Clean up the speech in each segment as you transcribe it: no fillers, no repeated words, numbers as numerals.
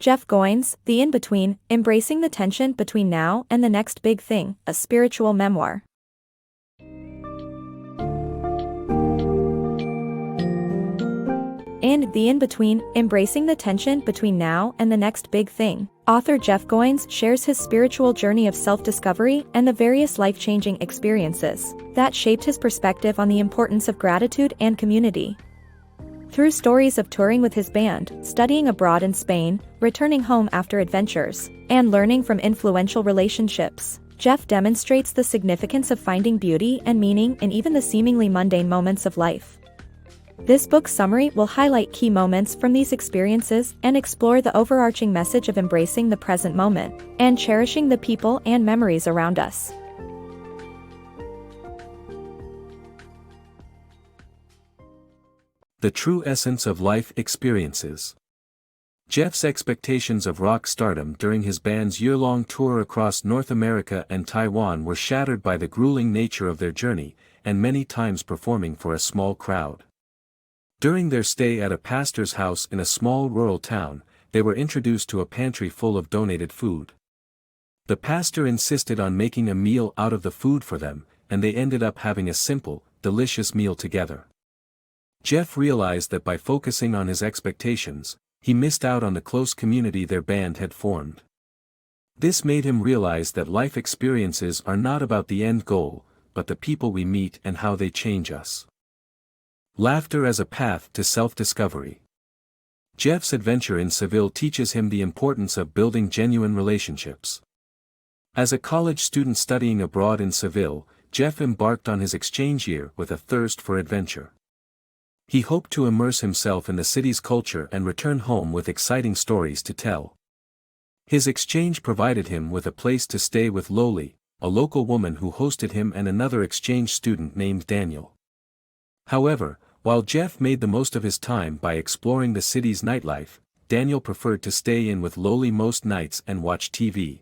Jeff Goins, The In-Between, Embracing the Tension Between Now and the Next Big Thing, a Spiritual Memoir. In The In-Between, Embracing the Tension Between Now and the Next Big Thing, author Jeff Goins shares his spiritual journey of self-discovery and the various life-changing experiences that shaped his perspective on the importance of gratitude and community. Through stories of touring with his band, studying abroad in Spain, returning home after adventures, and learning from influential relationships, Jeff demonstrates the significance of finding beauty and meaning in even the seemingly mundane moments of life. This book's summary will highlight key moments from these experiences and explore the overarching message of embracing the present moment and cherishing the people and memories around us. The true essence of life experiences. Jeff's expectations of rock stardom during his band's year-long tour across North America and Taiwan were shattered by the grueling nature of their journey, and many times performing for a small crowd. During their stay at a pastor's house in a small rural town, they were introduced to a pantry full of donated food. The pastor insisted on making a meal out of the food for them, and they ended up having a simple, delicious meal together. Jeff realized that by focusing on his expectations, he missed out on the close community their band had formed. This made him realize that life experiences are not about the end goal, but the people we meet and how they change us. Laughter as a path to self-discovery. Jeff's adventure in Seville teaches him the importance of building genuine relationships. As a college student studying abroad in Seville, Jeff embarked on his exchange year with a thirst for adventure. He hoped to immerse himself in the city's culture and return home with exciting stories to tell. His exchange provided him with a place to stay with Loli, a local woman who hosted him, and another exchange student named Daniel. However, while Jeff made the most of his time by exploring the city's nightlife, Daniel preferred to stay in with Loli most nights and watch TV.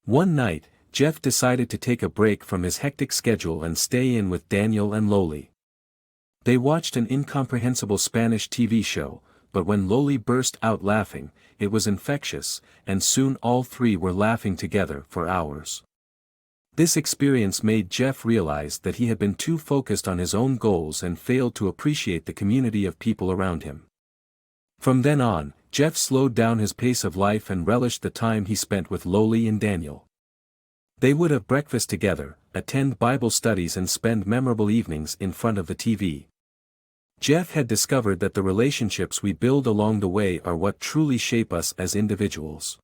One night, Jeff decided to take a break from his hectic schedule and stay in with Daniel and Loli. They watched an incomprehensible Spanish TV show, but when Loli burst out laughing, it was infectious, and soon all three were laughing together for hours. This experience made Jeff realize that he had been too focused on his own goals and failed to appreciate the community of people around him. From then on, Jeff slowed down his pace of life and relished the time he spent with Loli and Daniel. They would have breakfast together, attend Bible studies, and spend memorable evenings in front of the TV. Jeff had discovered that the relationships we build along the way are what truly shape us as individuals.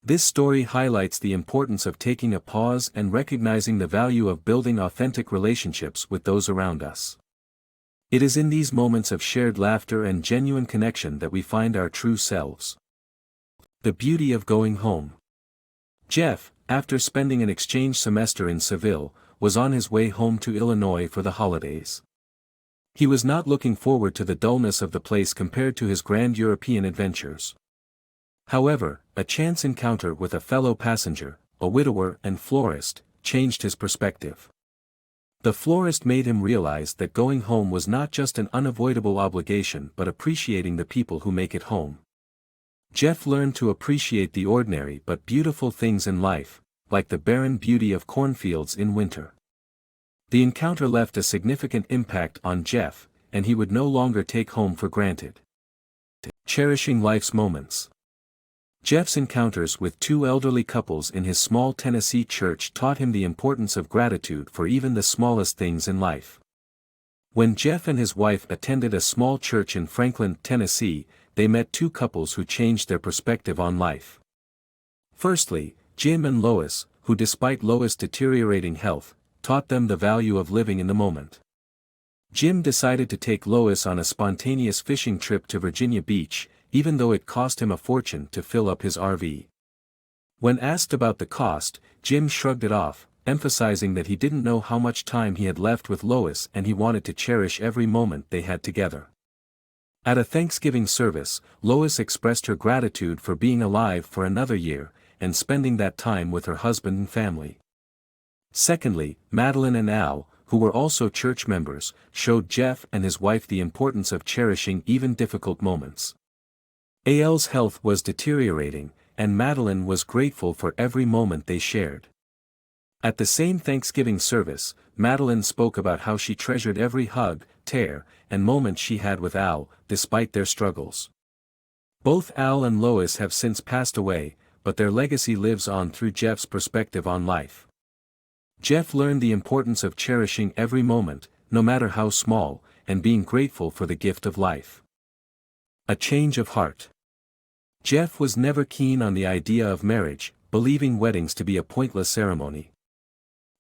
This story highlights the importance of taking a pause and recognizing the value of building authentic relationships with those around us. It is in these moments of shared laughter and genuine connection that we find our true selves. The beauty of going home. Jeff, after spending an exchange semester in Seville, was on his way home to Illinois for the holidays. He was not looking forward to the dullness of the place compared to his grand European adventures. However, a chance encounter with a fellow passenger, a widower and florist, changed his perspective. The florist made him realize that going home was not just an unavoidable obligation but appreciating the people who make it home. Jeff learned to appreciate the ordinary but beautiful things in life, like the barren beauty of cornfields in winter. The encounter left a significant impact on Jeff, and he would no longer take home for granted. Cherishing life's moments. Jeff's encounters with two elderly couples in his small Tennessee church taught him the importance of gratitude for even the smallest things in life. When Jeff and his wife attended a small church in Franklin, Tennessee, they met two couples who changed their perspective on life. Firstly, Jim and Lois, who despite Lois' deteriorating health, taught them the value of living in the moment. Jim decided to take Lois on a spontaneous fishing trip to Virginia Beach, even though it cost him a fortune to fill up his RV. When asked about the cost, Jim shrugged it off, emphasizing that he didn't know how much time he had left with Lois and he wanted to cherish every moment they had together. At a Thanksgiving service, Lois expressed her gratitude for being alive for another year, and spending that time with her husband and family. Secondly, Madeline and Al, who were also church members, showed Jeff and his wife the importance of cherishing even difficult moments. Al's health was deteriorating, and Madeline was grateful for every moment they shared. At the same Thanksgiving service, Madeline spoke about how she treasured every hug, tear, and moment she had with Al, despite their struggles. Both Al and Lois have since passed away, but their legacy lives on through Jeff's perspective on life. Jeff learned the importance of cherishing every moment, no matter how small, and being grateful for the gift of life. A change of heart. Jeff was never keen on the idea of marriage, believing weddings to be a pointless ceremony.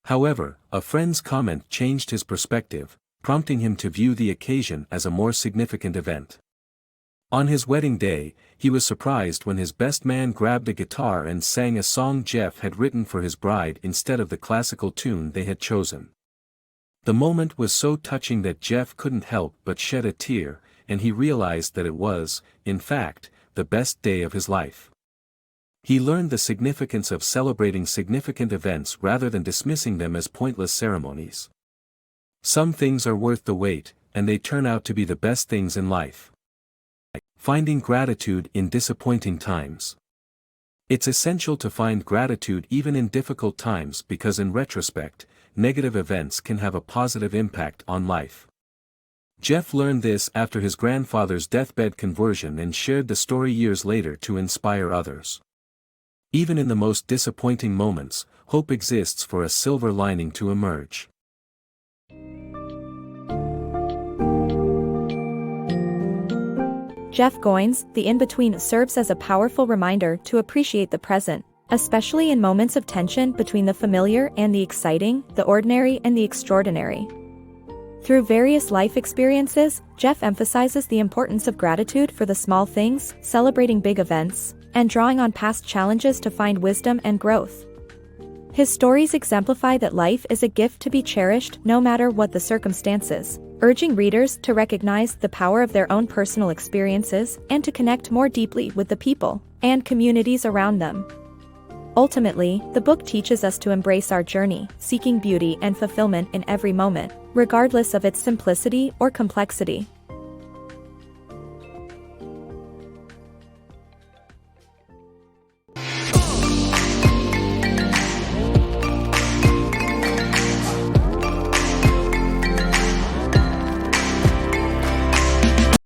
However, a friend's comment changed his perspective, prompting him to view the occasion as a more significant event. On his wedding day, he was surprised when his best man grabbed a guitar and sang a song Jeff had written for his bride instead of the classical tune they had chosen. The moment was so touching that Jeff couldn't help but shed a tear, and he realized that it was, in fact, the best day of his life. He learned the significance of celebrating significant events rather than dismissing them as pointless ceremonies. Some things are worth the wait, and they turn out to be the best things in life. Finding gratitude in disappointing times. It's essential to find gratitude even in difficult times because in retrospect, negative events can have a positive impact on life. Jeff learned this after his grandfather's deathbed conversion and shared the story years later to inspire others. Even in the most disappointing moments, hope exists for a silver lining to emerge. Jeff Goins, The In-Between, serves as a powerful reminder to appreciate the present, especially in moments of tension between the familiar and the exciting, the ordinary and the extraordinary. Through various life experiences, Jeff emphasizes the importance of gratitude for the small things, celebrating big events, and drawing on past challenges to find wisdom and growth. His stories exemplify that life is a gift to be cherished no matter what the circumstances, urging readers to recognize the power of their own personal experiences and to connect more deeply with the people and communities around them. Ultimately, the book teaches us to embrace our journey, seeking beauty and fulfillment in every moment, regardless of its simplicity or complexity.